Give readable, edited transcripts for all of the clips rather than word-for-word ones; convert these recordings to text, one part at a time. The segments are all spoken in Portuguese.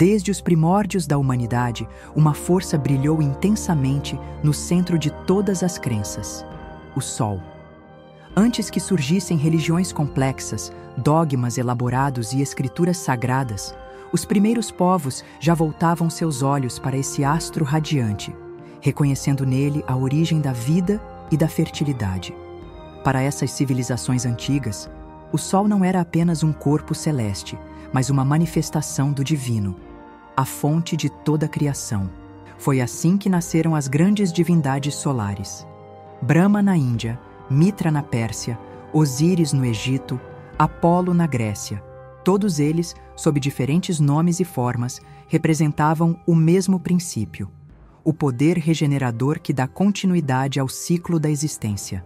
Desde os primórdios da humanidade, uma força brilhou intensamente no centro de todas as crenças: o Sol. Antes que surgissem religiões complexas, dogmas elaborados e escrituras sagradas, os primeiros povos já voltavam seus olhos para esse astro radiante, reconhecendo nele a origem da vida e da fertilidade. Para essas civilizações antigas, o Sol não era apenas um corpo celeste, mas uma manifestação do divino, a fonte de toda a criação. Foi assim que nasceram as grandes divindades solares: Brahma na Índia, Mitra na Pérsia, Osíris no Egito, Apolo na Grécia. Todos eles, sob diferentes nomes e formas, representavam o mesmo princípio: o poder regenerador que dá continuidade ao ciclo da existência.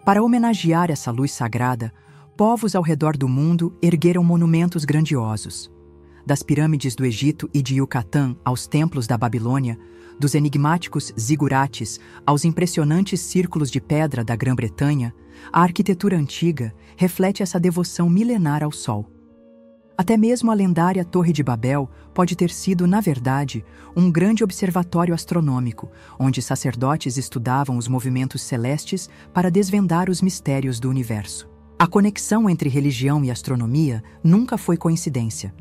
Para homenagear essa luz sagrada, povos ao redor do mundo ergueram monumentos grandiosos. Das pirâmides do Egito e de Yucatán aos templos da Babilônia, dos enigmáticos zigurates aos impressionantes círculos de pedra da Grã-Bretanha, a arquitetura antiga reflete essa devoção milenar ao Sol. Até mesmo a lendária Torre de Babel pode ter sido, na verdade, um grande observatório astronômico, onde sacerdotes estudavam os movimentos celestes para desvendar os mistérios do universo. A conexão entre religião e astronomia nunca foi coincidência.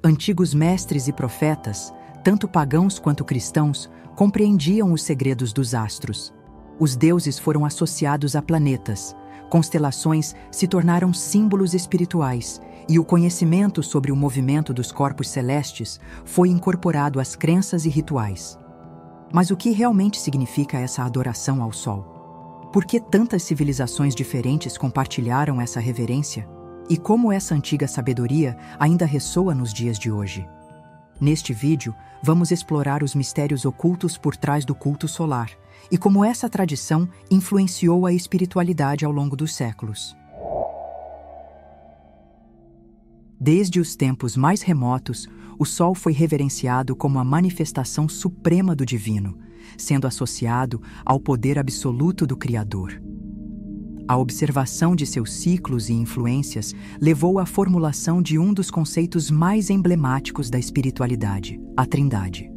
Antigos mestres e profetas, tanto pagãos quanto cristãos, compreendiam os segredos dos astros. Os deuses foram associados a planetas, constelações se tornaram símbolos espirituais, e o conhecimento sobre o movimento dos corpos celestes foi incorporado às crenças e rituais. Mas o que realmente significa essa adoração ao Sol? Por que tantas civilizações diferentes compartilharam essa reverência? E como essa antiga sabedoria ainda ressoa nos dias de hoje? Neste vídeo, vamos explorar os mistérios ocultos por trás do culto solar e como essa tradição influenciou a espiritualidade ao longo dos séculos. Desde os tempos mais remotos, o Sol foi reverenciado como a manifestação suprema do divino, sendo associado ao poder absoluto do Criador. A observação de seus ciclos e influências levou à formulação de um dos conceitos mais emblemáticos da espiritualidade, a Trindade.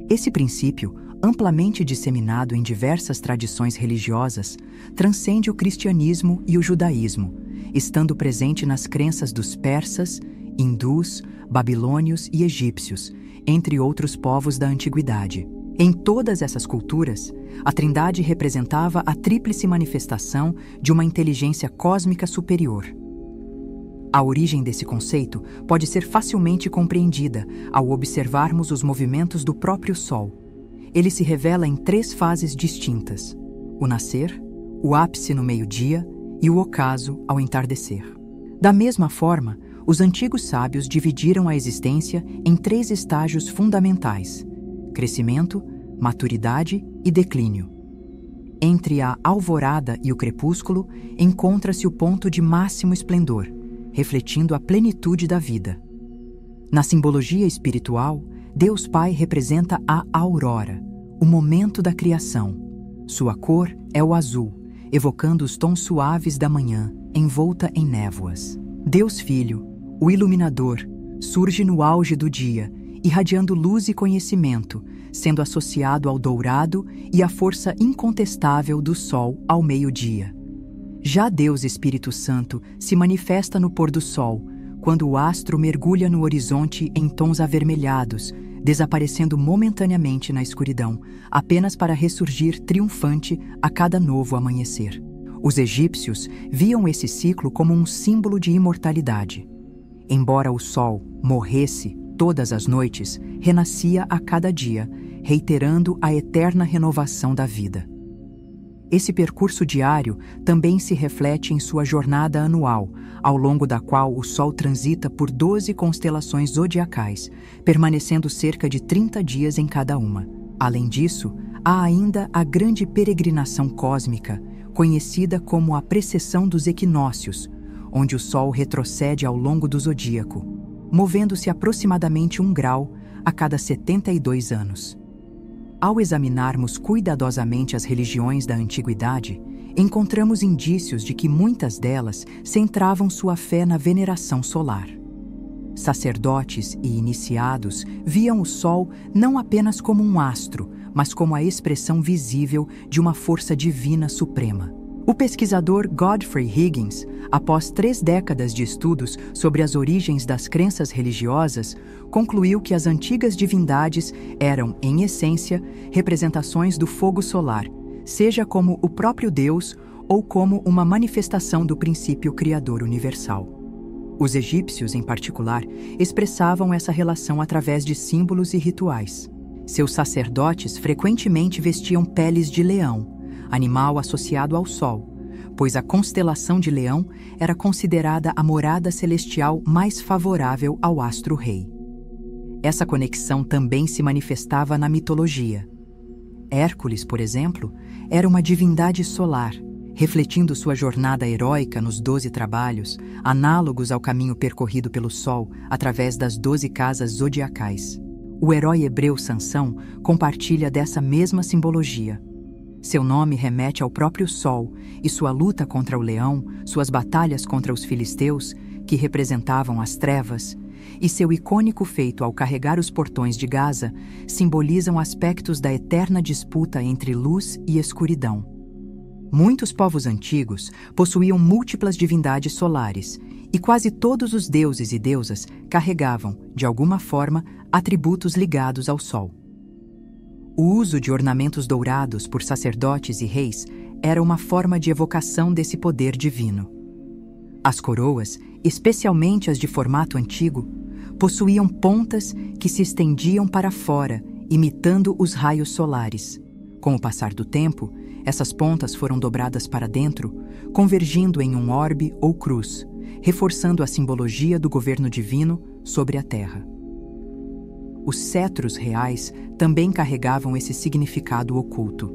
Esse princípio, amplamente disseminado em diversas tradições religiosas, transcende o cristianismo e o judaísmo, estando presente nas crenças dos persas, hindus, babilônios e egípcios, entre outros povos da antiguidade. Em todas essas culturas, a Trindade representava a tríplice manifestação de uma inteligência cósmica superior. A origem desse conceito pode ser facilmente compreendida ao observarmos os movimentos do próprio Sol. Ele se revela em 3 fases distintas: o nascer, o ápice no meio-dia e o ocaso ao entardecer. Da mesma forma, os antigos sábios dividiram a existência em 3 estágios fundamentais: crescimento, maturidade e declínio. Entre a alvorada e o crepúsculo encontra-se o ponto de máximo esplendor, refletindo a plenitude da vida. Na simbologia espiritual, Deus Pai representa a aurora, o momento da criação. Sua cor é o azul, evocando os tons suaves da manhã, envolta em névoas. Deus Filho, o iluminador, surge no auge do dia, irradiando luz e conhecimento, sendo associado ao dourado e à força incontestável do Sol ao meio-dia. Já Deus Espírito Santo se manifesta no pôr do sol, quando o astro mergulha no horizonte em tons avermelhados, desaparecendo momentaneamente na escuridão, apenas para ressurgir triunfante a cada novo amanhecer. Os egípcios viam esse ciclo como um símbolo de imortalidade. Embora o Sol morresse todas as noites, renascia a cada dia, reiterando a eterna renovação da vida. Esse percurso diário também se reflete em sua jornada anual, ao longo da qual o Sol transita por 12 constelações zodiacais, permanecendo cerca de 30 dias em cada uma. Além disso, há ainda a grande peregrinação cósmica, conhecida como a precessão dos equinócios, onde o Sol retrocede ao longo do zodíaco, movendo-se aproximadamente 1 grau a cada 72 anos. Ao examinarmos cuidadosamente as religiões da antiguidade, encontramos indícios de que muitas delas centravam sua fé na veneração solar. sacerdotes e iniciados viam o Sol não apenas como um astro, mas como a expressão visível de uma força divina suprema. O pesquisador Godfrey Higgins, após 3 décadas de estudos sobre as origens das crenças religiosas, concluiu que as antigas divindades eram, em essência, representações do fogo solar, seja como o próprio Deus ou como uma manifestação do princípio criador universal. Os egípcios, em particular, expressavam essa relação através de símbolos e rituais. Seus sacerdotes frequentemente vestiam peles de leão, animal associado ao Sol, pois a constelação de Leão era considerada a morada celestial mais favorável ao astro-rei. Essa conexão também se manifestava na mitologia. Hércules, por exemplo, era uma divindade solar, refletindo sua jornada heróica nos 12 trabalhos, análogos ao caminho percorrido pelo Sol através das 12 casas zodiacais. O herói hebreu Sansão compartilha dessa mesma simbologia. Seu nome remete ao próprio Sol e sua luta contra o leão, suas batalhas contra os filisteus, que representavam as trevas, e seu icônico feito ao carregar os portões de Gaza simbolizam aspectos da eterna disputa entre luz e escuridão. Muitos povos antigos possuíam múltiplas divindades solares, e quase todos os deuses e deusas carregavam, de alguma forma, atributos ligados ao Sol. O uso de ornamentos dourados por sacerdotes e reis era uma forma de evocação desse poder divino. As coroas, especialmente as de formato antigo, possuíam pontas que se estendiam para fora, imitando os raios solares. Com o passar do tempo, essas pontas foram dobradas para dentro, convergindo em um orbe ou cruz, reforçando a simbologia do governo divino sobre a terra. Os cetros reais também carregavam esse significado oculto.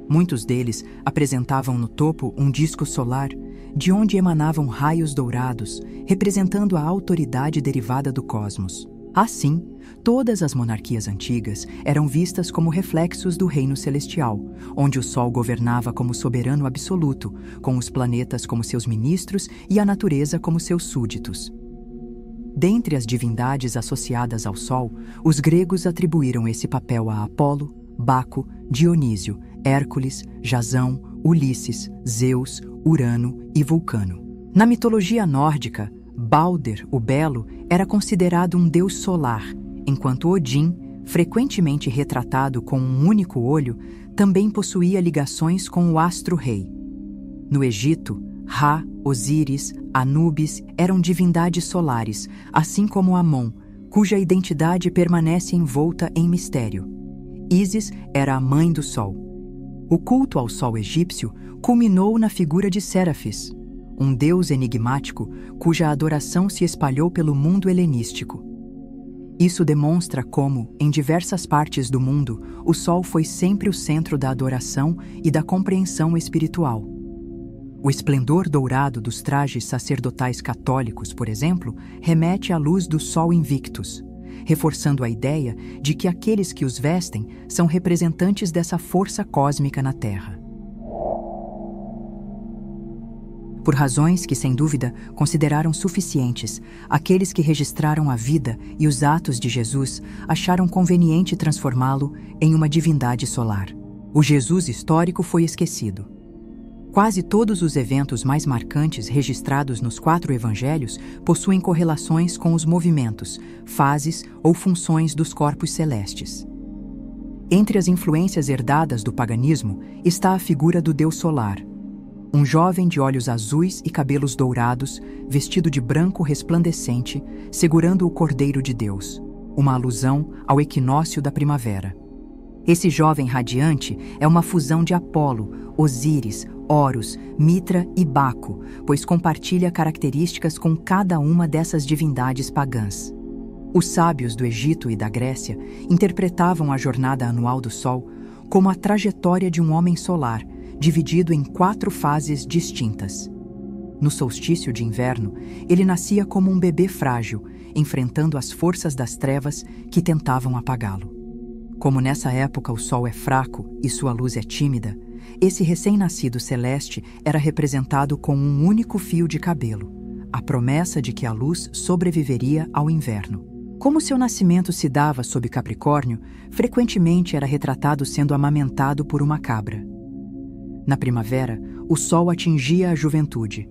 Muitos deles apresentavam no topo um disco solar, de onde emanavam raios dourados, representando a autoridade derivada do cosmos. Assim, todas as monarquias antigas eram vistas como reflexos do reino celestial, onde o Sol governava como soberano absoluto, com os planetas como seus ministros e a natureza como seus súditos. Dentre as divindades associadas ao Sol, os gregos atribuíram esse papel a Apolo, Baco, Dionísio, Hércules, Jasão, Ulisses, Zeus, Urano e Vulcano. Na mitologia nórdica, Balder, o Belo, era considerado um deus solar, enquanto Odin, frequentemente retratado com um único olho, também possuía ligações com o astro-rei. No Egito, Ra, Osíris, Anubis eram divindades solares, assim como Amon, cuja identidade permanece envolta em mistério. Ísis era a mãe do Sol. O culto ao Sol egípcio culminou na figura de Sérafis, um deus enigmático cuja adoração se espalhou pelo mundo helenístico. Isso demonstra como, em diversas partes do mundo, o Sol foi sempre o centro da adoração e da compreensão espiritual. O esplendor dourado dos trajes sacerdotais católicos, por exemplo, remete à luz do Sol Invictus, reforçando a ideia de que aqueles que os vestem são representantes dessa força cósmica na Terra. Por razões que, sem dúvida, consideraram suficientes, aqueles que registraram a vida e os atos de Jesus acharam conveniente transformá-lo em uma divindade solar. O Jesus histórico foi esquecido. Quase todos os eventos mais marcantes registrados nos 4 evangelhos possuem correlações com os movimentos, fases ou funções dos corpos celestes. Entre as influências herdadas do paganismo está a figura do Deus solar. Um jovem de olhos azuis e cabelos dourados, vestido de branco resplandecente, segurando o Cordeiro de Deus, uma alusão ao equinócio da primavera. Esse jovem radiante é uma fusão de Apolo, Osíris, Horus, Mitra e Baco, pois compartilha características com cada uma dessas divindades pagãs. Os sábios do Egito e da Grécia interpretavam a jornada anual do Sol como a trajetória de um homem solar, dividido em 4 fases distintas. No solstício de inverno, ele nascia como um bebê frágil, enfrentando as forças das trevas que tentavam apagá-lo. Como nessa época o Sol é fraco e sua luz é tímida, esse recém-nascido celeste era representado com um único fio de cabelo, a promessa de que a luz sobreviveria ao inverno. Como seu nascimento se dava sob Capricórnio, frequentemente era retratado sendo amamentado por uma cabra. Na primavera, o sol atingia a juventude.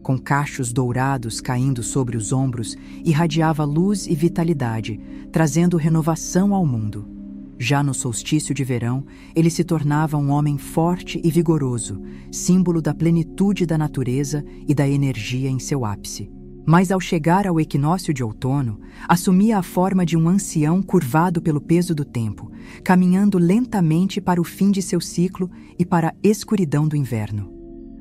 Com cachos dourados caindo sobre os ombros, irradiava luz e vitalidade, trazendo renovação ao mundo. Já no solstício de verão, ele se tornava um homem forte e vigoroso, símbolo da plenitude da natureza e da energia em seu ápice. Mas ao chegar ao equinócio de outono, assumia a forma de um ancião curvado pelo peso do tempo, caminhando lentamente para o fim de seu ciclo e para a escuridão do inverno.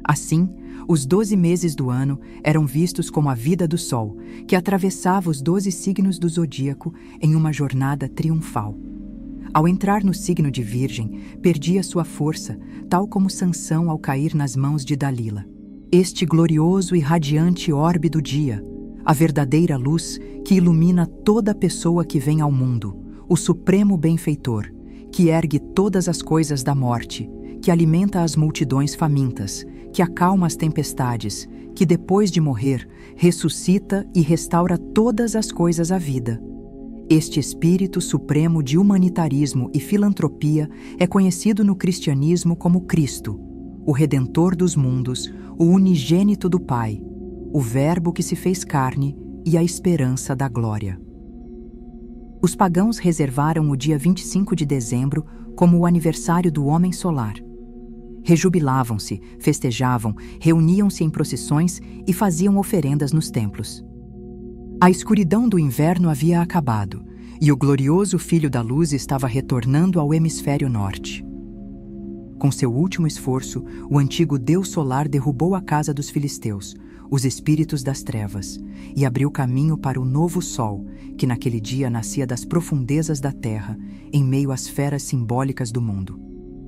Assim, os 12 meses do ano eram vistos como a vida do Sol, que atravessava os 12 signos do zodíaco em uma jornada triunfal. Ao entrar no signo de Virgem, perdia sua força, tal como Sansão ao cair nas mãos de Dalila. Este glorioso e radiante orbe do dia, a verdadeira luz que ilumina toda pessoa que vem ao mundo, o supremo benfeitor, que ergue todas as coisas da morte, que alimenta as multidões famintas, que acalma as tempestades, que depois de morrer, ressuscita e restaura todas as coisas à vida. Este espírito supremo de humanitarismo e filantropia é conhecido no cristianismo como Cristo, o Redentor dos mundos, o unigênito do Pai, o Verbo que se fez carne e a esperança da glória. Os pagãos reservaram o dia 25 de dezembro como o aniversário do homem solar. Rejubilavam-se, festejavam, reuniam-se em procissões e faziam oferendas nos templos. A escuridão do inverno havia acabado, e o glorioso Filho da Luz estava retornando ao hemisfério norte. Com seu último esforço, o antigo Deus solar derrubou a casa dos filisteus, os espíritos das trevas, e abriu caminho para o novo sol, que naquele dia nascia das profundezas da terra, em meio às feras simbólicas do mundo.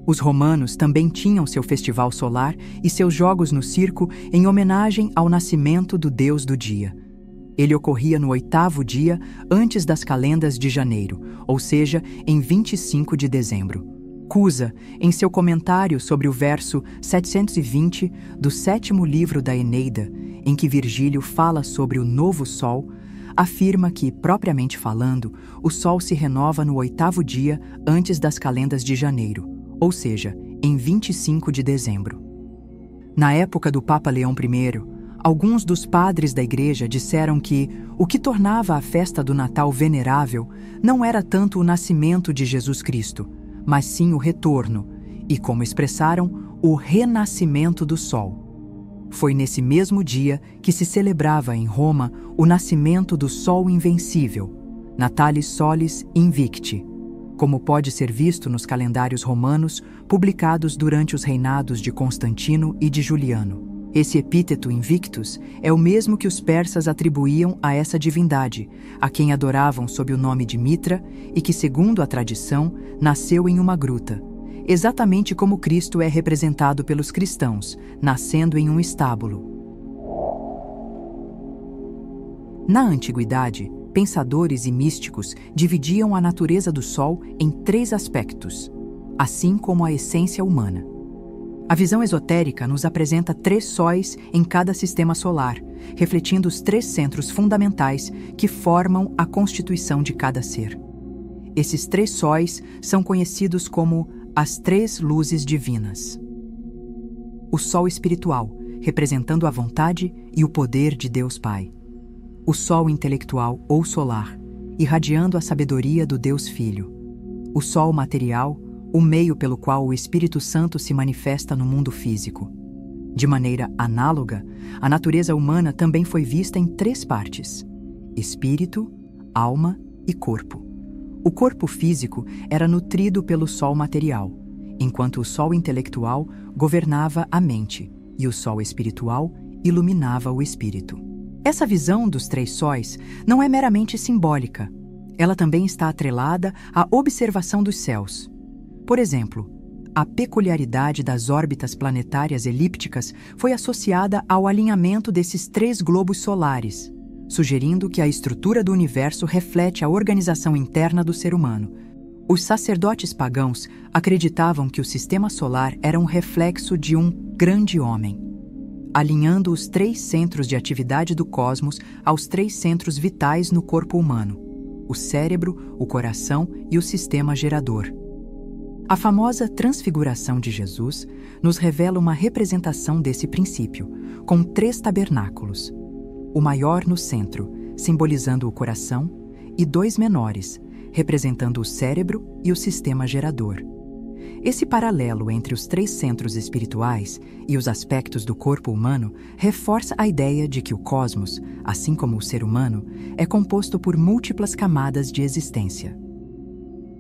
Os romanos também tinham seu festival solar e seus jogos no circo em homenagem ao nascimento do Deus do dia. Ele ocorria no 8º dia antes das calendas de janeiro, ou seja, em 25 de dezembro. Cusa, em seu comentário sobre o verso 720 do 7º livro da Eneida, em que Virgílio fala sobre o novo sol, afirma que, propriamente falando, o sol se renova no 8º dia antes das calendas de janeiro, ou seja, em 25 de dezembro. Na época do Papa Leão I, alguns dos padres da Igreja disseram que o que tornava a festa do Natal venerável não era tanto o nascimento de Jesus Cristo, mas sim o retorno e, como expressaram, o renascimento do Sol. Foi nesse mesmo dia que se celebrava em Roma o nascimento do Sol Invencível, Natalis Solis Invicti, como pode ser visto nos calendários romanos publicados durante os reinados de Constantino e de Juliano. Esse epíteto Invictus é o mesmo que os persas atribuíam a essa divindade, a quem adoravam sob o nome de Mitra e que, segundo a tradição, nasceu em uma gruta, exatamente como Cristo é representado pelos cristãos, nascendo em um estábulo. Na antiguidade, pensadores e místicos dividiam a natureza do Sol em 3 aspectos, assim como a essência humana. A visão esotérica nos apresenta 3 sóis em cada sistema solar, refletindo os 3 centros fundamentais que formam a constituição de cada ser. Esses 3 sóis são conhecidos como as 3 luzes divinas. O Sol espiritual, representando a vontade e o poder de Deus Pai. O Sol intelectual ou solar, irradiando a sabedoria do Deus Filho. O Sol material, o meio pelo qual o Espírito Santo se manifesta no mundo físico. De maneira análoga, a natureza humana também foi vista em 3 partes: espírito, alma e corpo. O corpo físico era nutrido pelo Sol material, enquanto o Sol intelectual governava a mente e o Sol espiritual iluminava o espírito. Essa visão dos 3 sóis não é meramente simbólica. Ela também está atrelada à observação dos céus. Por exemplo, a peculiaridade das órbitas planetárias elípticas foi associada ao alinhamento desses 3 globos solares, sugerindo que a estrutura do universo reflete a organização interna do ser humano. Os sacerdotes pagãos acreditavam que o sistema solar era um reflexo de um grande homem. alinhando os 3 centros de atividade do cosmos aos 3 centros vitais no corpo humano: o cérebro, o coração e o sistema gerador. A famosa Transfiguração de Jesus nos revela uma representação desse princípio, com 3 tabernáculos: o maior no centro, simbolizando o coração, e 2 menores, representando o cérebro e o sistema gerador. Esse paralelo entre os 3 centros espirituais e os aspectos do corpo humano reforça a ideia de que o cosmos, assim como o ser humano, é composto por múltiplas camadas de existência.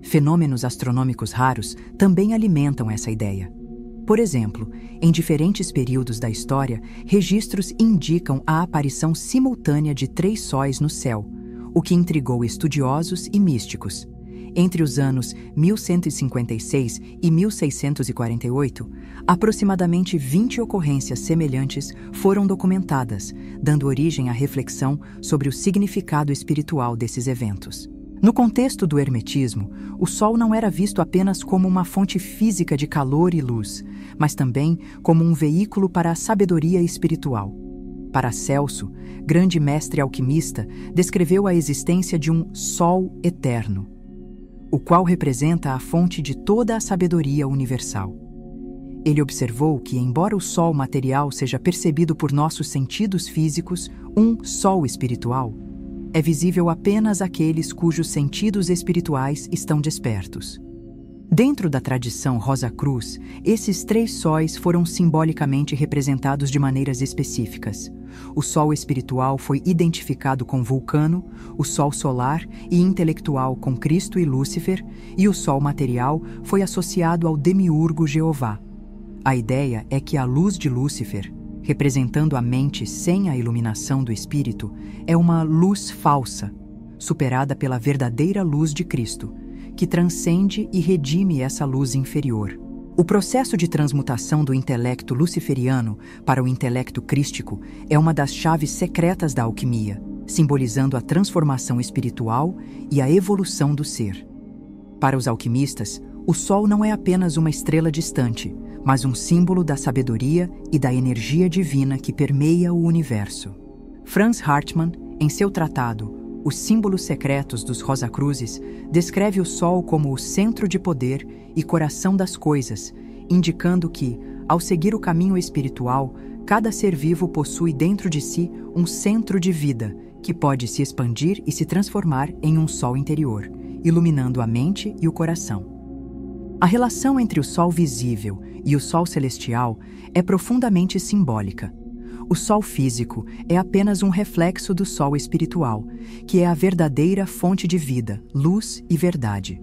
Fenômenos astronômicos raros também alimentam essa ideia. Por exemplo, em diferentes períodos da história, registros indicam a aparição simultânea de 3 sóis no céu, o que intrigou estudiosos e místicos. Entre os anos 1156 e 1648, aproximadamente 20 ocorrências semelhantes foram documentadas, dando origem à reflexão sobre o significado espiritual desses eventos. No contexto do hermetismo, o Sol não era visto apenas como uma fonte física de calor e luz, mas também como um veículo para a sabedoria espiritual. Paracelso, grande mestre alquimista, descreveu a existência de um Sol eterno, o qual representa a fonte de toda a sabedoria universal. Ele observou que, embora o Sol material seja percebido por nossos sentidos físicos, um Sol espiritual é visível apenas àqueles cujos sentidos espirituais estão despertos. Dentro da tradição Rosa Cruz, esses 3 sóis foram simbolicamente representados de maneiras específicas. O Sol espiritual foi identificado com Vulcano, o Sol solar e intelectual com Cristo e Lúcifer, e o Sol material foi associado ao demiurgo Jeová. A ideia é que a luz de Lúcifer, representando a mente sem a iluminação do espírito, é uma luz falsa, superada pela verdadeira luz de Cristo, que transcende e redime essa luz inferior. O processo de transmutação do intelecto luciferiano para o intelecto crístico é uma das chaves secretas da alquimia, simbolizando a transformação espiritual e a evolução do ser. Para os alquimistas, o Sol não é apenas uma estrela distante, mas um símbolo da sabedoria e da energia divina que permeia o universo. Franz Hartmann, em seu tratado Os Símbolos Secretos dos Rosacruzes, descreve o Sol como o centro de poder e coração das coisas, indicando que, ao seguir o caminho espiritual, cada ser vivo possui dentro de si um centro de vida, que pode se expandir e se transformar em um Sol interior, iluminando a mente e o coração. A relação entre o Sol visível e o Sol celestial é profundamente simbólica. O Sol físico é apenas um reflexo do Sol espiritual, que é a verdadeira fonte de vida, luz e verdade.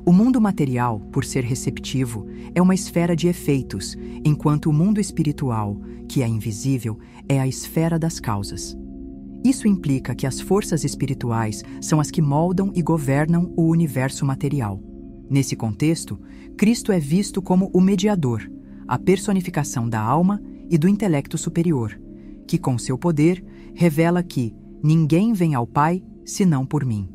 O mundo material, por ser receptivo, é uma esfera de efeitos, enquanto o mundo espiritual, que é invisível, é a esfera das causas. Isso implica que as forças espirituais são as que moldam e governam o universo material. Nesse contexto, Cristo é visto como o mediador, a personificação da alma e do intelecto superior, que com seu poder revela que ninguém vem ao Pai senão por mim.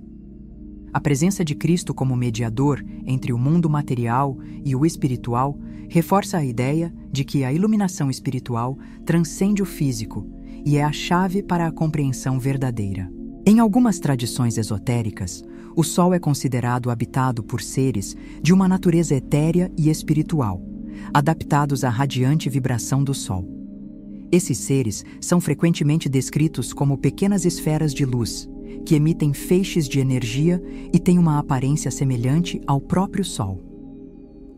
A presença de Cristo como mediador entre o mundo material e o espiritual reforça a ideia de que a iluminação espiritual transcende o físico e é a chave para a compreensão verdadeira. Em algumas tradições esotéricas, o Sol é considerado habitado por seres de uma natureza etérea e espiritual, adaptados à radiante vibração do Sol. Esses seres são frequentemente descritos como pequenas esferas de luz, que emitem feixes de energia e têm uma aparência semelhante ao próprio Sol.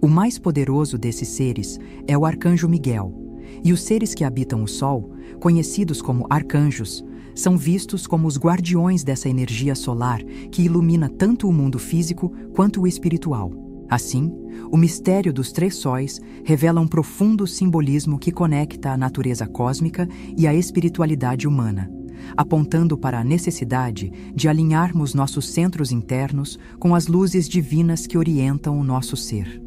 O mais poderoso desses seres é o Arcanjo Miguel, e os seres que habitam o Sol, conhecidos como arcanjos, são vistos como os guardiões dessa energia solar que ilumina tanto o mundo físico quanto o espiritual. Assim, o mistério dos 3 sóis revela um profundo simbolismo que conecta a natureza cósmica e a espiritualidade humana, apontando para a necessidade de alinharmos nossos centros internos com as luzes divinas que orientam o nosso ser.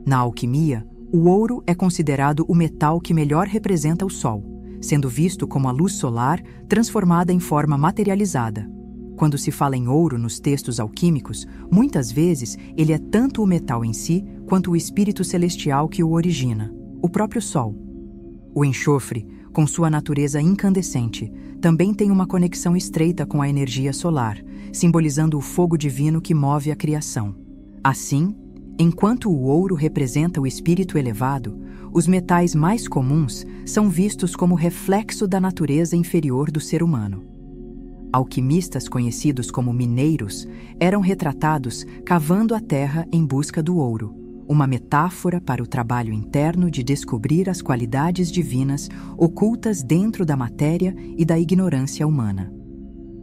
Na alquimia, o ouro é considerado o metal que melhor representa o Sol, sendo visto como a luz solar transformada em forma materializada. Quando se fala em ouro nos textos alquímicos, muitas vezes ele é tanto o metal em si quanto o espírito celestial que o origina. o próprio Sol. O enxofre, com sua natureza incandescente, também tem uma conexão estreita com a energia solar, simbolizando o fogo divino que move a criação. Assim, enquanto o ouro representa o espírito elevado, os metais mais comuns são vistos como reflexo da natureza inferior do ser humano. Alquimistas conhecidos como mineiros eram retratados cavando a terra em busca do ouro, uma metáfora para o trabalho interno de descobrir as qualidades divinas ocultas dentro da matéria e da ignorância humana.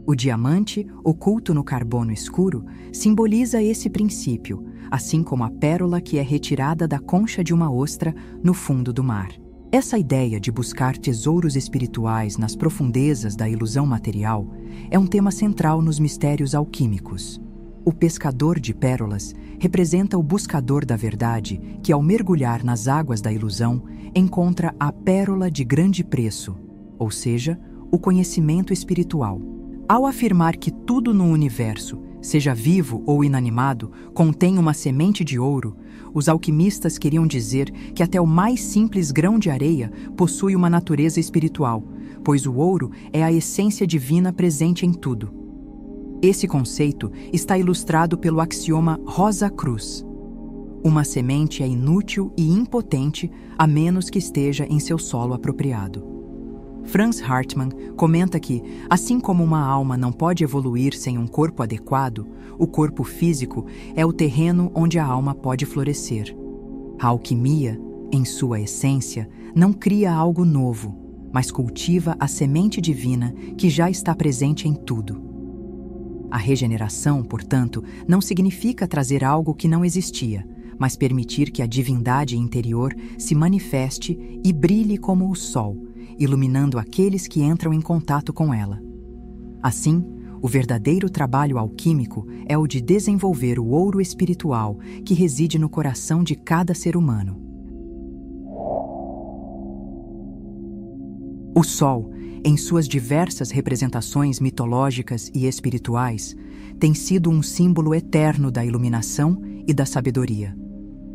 O diamante, oculto no carbono escuro, simboliza esse princípio, assim como a pérola que é retirada da concha de uma ostra no fundo do mar. Essa ideia de buscar tesouros espirituais nas profundezas da ilusão material é um tema central nos mistérios alquímicos. O pescador de pérolas representa o buscador da verdade que, ao mergulhar nas águas da ilusão, encontra a pérola de grande preço, ou seja, o conhecimento espiritual. Ao afirmar que tudo no universo, seja vivo ou inanimado, contém uma semente de ouro, os alquimistas queriam dizer que até o mais simples grão de areia possui uma natureza espiritual, pois o ouro é a essência divina presente em tudo. Esse conceito está ilustrado pelo axioma Rosa Cruz. Uma semente é inútil e impotente a menos que esteja em seu solo apropriado. Franz Hartmann comenta que, assim como uma alma não pode evoluir sem um corpo adequado, o corpo físico é o terreno onde a alma pode florescer. A alquimia, em sua essência, não cria algo novo, mas cultiva a semente divina que já está presente em tudo. A regeneração, portanto, não significa trazer algo que não existia, mas permitir que a divindade interior se manifeste e brilhe como o sol, iluminando aqueles que entram em contato com ela. Assim, o verdadeiro trabalho alquímico é o de desenvolver o ouro espiritual que reside no coração de cada ser humano. O Sol, em suas diversas representações mitológicas e espirituais, tem sido um símbolo eterno da iluminação e da sabedoria.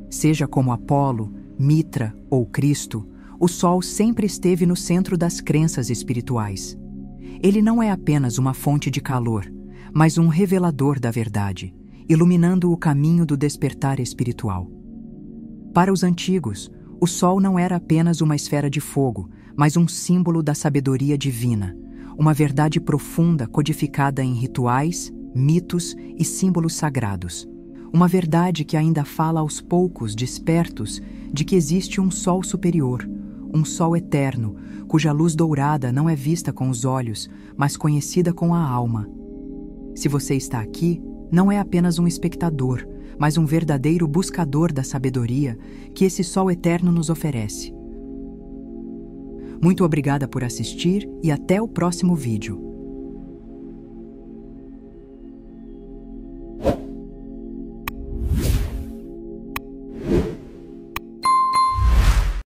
Seja como Apolo, Mitra ou Cristo, o Sol sempre esteve no centro das crenças espirituais. Ele não é apenas uma fonte de calor, mas um revelador da verdade, iluminando o caminho do despertar espiritual. Para os antigos, o Sol não era apenas uma esfera de fogo, mas um símbolo da sabedoria divina, uma verdade profunda codificada em rituais, mitos e símbolos sagrados. Uma verdade que ainda fala aos poucos despertos de que existe um Sol superior, um Sol eterno, cuja luz dourada não é vista com os olhos, mas conhecida com a alma. Se você está aqui, não é apenas um espectador, mas um verdadeiro buscador da sabedoria que esse Sol eterno nos oferece. Muito obrigada por assistir e até o próximo vídeo.